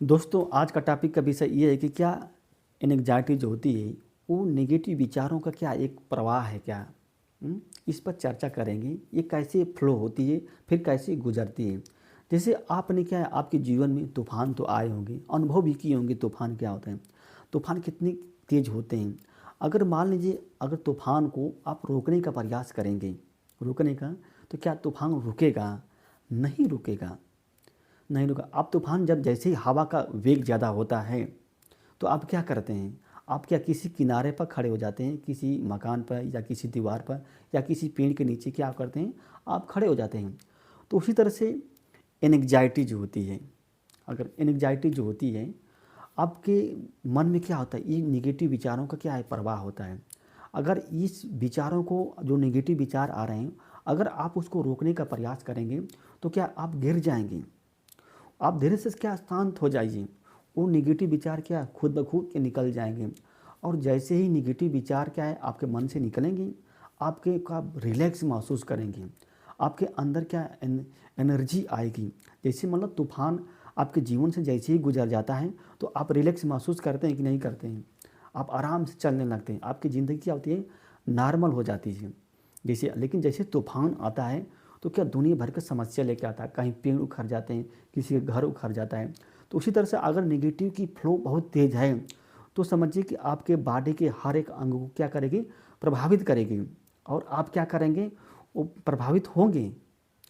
दोस्तों आज का टॉपिक का विषय ये है कि क्या एंग्जाइटी जो होती है वो नेगेटिव विचारों का क्या एक प्रवाह है क्या। इस पर चर्चा करेंगे। ये कैसे फ्लो होती है, फिर कैसे गुजरती है। जैसे आपने क्या है, आपके जीवन में तूफान तो आए होंगे, अनुभव भी किए होंगे तूफान क्या होते हैं, तूफान कितनी तेज होते हैं। अगर मान लीजिए अगर तूफान को आप रोकने का प्रयास करेंगे, रोकने का, तो क्या तूफान रुकेगा? नहीं रुकेगा। नहीं रुका। अब तूफान जब जैसे ही हवा का वेग ज़्यादा होता है तो आप क्या करते हैं, आप क्या किसी किनारे पर खड़े हो जाते हैं, किसी मकान पर या किसी दीवार पर या किसी पेड़ के नीचे क्या करते हैं, आप खड़े हो जाते हैं। तो उसी तरह से एंग्जाइटी जो होती है, अगर एंग्जाइटी जो होती है आपके मन में क्या होता है, ये निगेटिव विचारों का क्या है, प्रवाह होता है। अगर इस विचारों को, जो नेगेटिव विचार आ रहे हैं, अगर आप उसको रोकने का प्रयास करेंगे तो क्या आप गिर जाएंगे। आप धीरे से क्या शांत हो जाइए, वो निगेटिव विचार क्या खुद ब खुद के निकल जाएंगे। और जैसे ही निगेटिव विचार क्या है आपके मन से निकलेंगे, आपके का रिलैक्स महसूस करेंगे, आपके अंदर क्या एनर्जी आएगी। जैसे मतलब तूफान आपके जीवन से जैसे ही गुजर जाता है तो आप रिलैक्स महसूस करते हैं कि नहीं करते हैं, आप आराम से चलने लगते हैं, आपकी ज़िंदगी क्या होती है, नॉर्मल हो जाती है। जैसे लेकिन जैसे तूफान आता है तो क्या दुनिया भर की समस्या लेके आता है, कहीं पेड़ उखड़ जाते हैं, किसी का घर उखड़ जाता है। तो उसी तरह से अगर नेगेटिव की फ्लो बहुत तेज़ है तो समझिए कि आपके बॉडी के हर एक अंग को क्या करेगी, प्रभावित करेगी। और आप क्या करेंगे, वो प्रभावित होंगे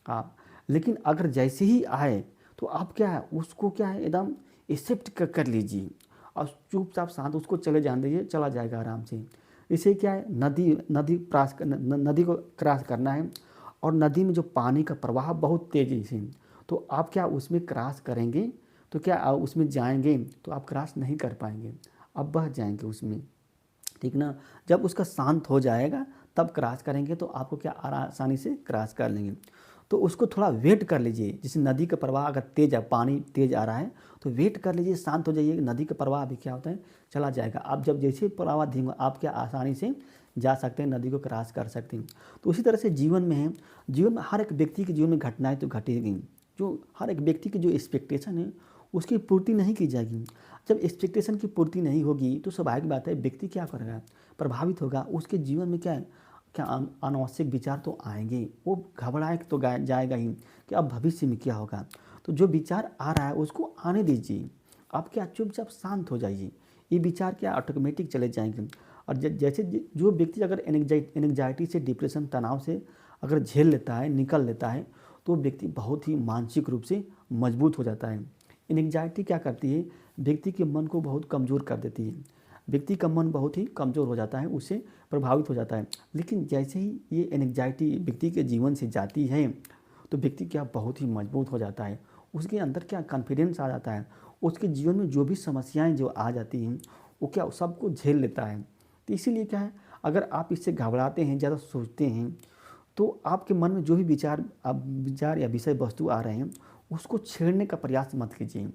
आप। लेकिन अगर जैसे ही आए तो आप क्या है, उसको क्या है एकदम एक्सेप्ट कर लीजिए और चुपचाप शांत उसको चले जाने दीजिए, चला जाएगा आराम से। इसे क्या है, नदी नदी क्रॉस नदी को क्रॉस करना है और नदी में जो पानी का प्रवाह बहुत तेज़ी से, तो आप क्या उसमें क्रॉस करेंगे, तो क्या उसमें जाएंगे तो आप क्रॉस नहीं कर पाएंगे, आप बह जाएंगे उसमें, ठीक ना। जब उसका शांत हो जाएगा तब क्रॉस करेंगे तो आपको क्या आसानी से क्रॉस कर लेंगे। तो उसको थोड़ा वेट कर लीजिए। जैसे नदी का प्रवाह अगर तेज है, पानी तेज आ रहा है तो वेट कर लीजिए, शांत हो जाइए। नदी का प्रवाह भी क्या होता है, चला जाएगा। आप जब जैसे प्रवाह धीमा, आप क्या आसानी से जा सकते हैं, नदी को क्रॉस कर सकते हैं। तो उसी तरह से जीवन में है, जीवन में हर एक व्यक्ति के जीवन में घटनाएं तो घटेगी। जो हर एक व्यक्ति की जो एक्सपेक्टेशन है उसकी पूर्ति नहीं की जाएगी। जब एक्सपेक्टेशन की पूर्ति नहीं होगी तो स्वाभाविक बात है व्यक्ति क्या करेगा, प्रभावित होगा। उसके जीवन में क्या है, क्या अनावश्यक विचार तो आएंगे, वो घबराए तो जाएगा ही कि अब भविष्य में क्या होगा। तो जो विचार आ रहा है उसको आने दीजिए, आप क्या चुपचाप शांत हो जाइए, ये विचार क्या ऑटोमेटिक चले जाएंगे। और जैसे जो व्यक्ति अगर एंग्जाइटी से, डिप्रेशन, तनाव से अगर झेल लेता है, निकल लेता है, तो व्यक्ति बहुत ही मानसिक रूप से मजबूत हो जाता है। एंग्जाइटी क्या करती है, व्यक्ति के मन को बहुत कमज़ोर कर देती है। व्यक्ति का मन बहुत ही कमज़ोर हो जाता है, उससे प्रभावित हो जाता है। लेकिन जैसे ही ये एंग्जाइटी व्यक्ति के जीवन से जाती है तो व्यक्ति क्या बहुत ही मजबूत हो जाता है, उसके अंदर क्या कॉन्फिडेंस आ जाता है। उसके जीवन में जो भी समस्याएं जो आ जाती हैं वो क्या सबको झेल लेता है। तो इसीलिए क्या है, अगर आप इससे घबराते हैं, ज़्यादा सोचते हैं, तो आपके मन में जो भी विचार या विषय वस्तु आ रहे हैं उसको छेड़ने का प्रयास मत कीजिए।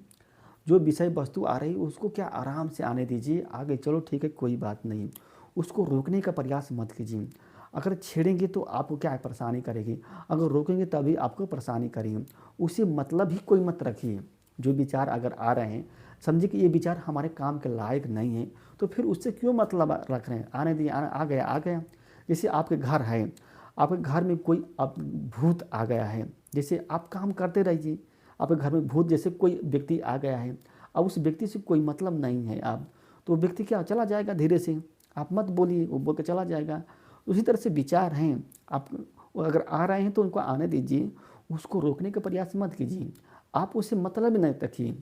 जो विषय वस्तु आ रही है उसको क्या आराम से आने दीजिए, आगे चलो ठीक है कोई बात नहीं, उसको रोकने का प्रयास मत कीजिए। अगर छेड़ेंगे तो आपको क्या है, परेशानी करेगी, अगर रोकेंगे तभी आपको परेशानी करेगी। उसे मतलब ही कोई मत रखिए। जो विचार अगर आ रहे हैं, समझिए कि ये विचार हमारे काम के लायक नहीं है, तो फिर उससे क्यों मतलब रख रहे हैं, आने दिए, आ गया आ गया। जैसे आपके घर है, आपके घर में कोई अब भूत आ गया है, जैसे आप काम करते रहिए, आपके घर में भूत जैसे कोई व्यक्ति आ गया है, अब उस व्यक्ति से कोई मतलब नहीं है आप, तो व्यक्ति क्या चला जाएगा धीरे से, आप मत बोलिए, वो बोल के चला जाएगा। उसी तरह से विचार हैं, आप अगर आ रहे हैं तो उनको आने दीजिए, उसको रोकने का प्रयास मत कीजिए। आप उससे मतलब नहीं रखिए,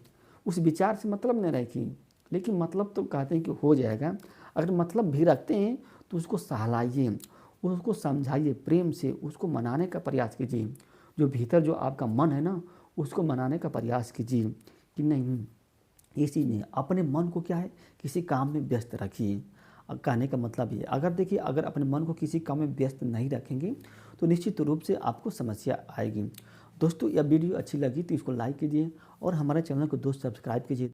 उस विचार से मतलब नहीं रखिए। लेकिन मतलब तो कहते हैं कि हो जाएगा, अगर मतलब भी रखते हैं तो उसको सहलाइए, उसको समझाइए, प्रेम से उसको मनाने का प्रयास कीजिए। जो भीतर जो आपका मन है ना, उसको मनाने का प्रयास कीजिए कि नहीं, इसी में अपने मन को क्या है, किसी काम में व्यस्त रखिए। कहने का मतलब ये, अगर देखिए अगर अपने मन को किसी काम में व्यस्त नहीं रखेंगे तो निश्चित रूप से आपको समस्या आएगी। दोस्तों यह वीडियो अच्छी लगी तो इसको लाइक कीजिए और हमारे चैनल को दोस्त सब्सक्राइब कीजिए।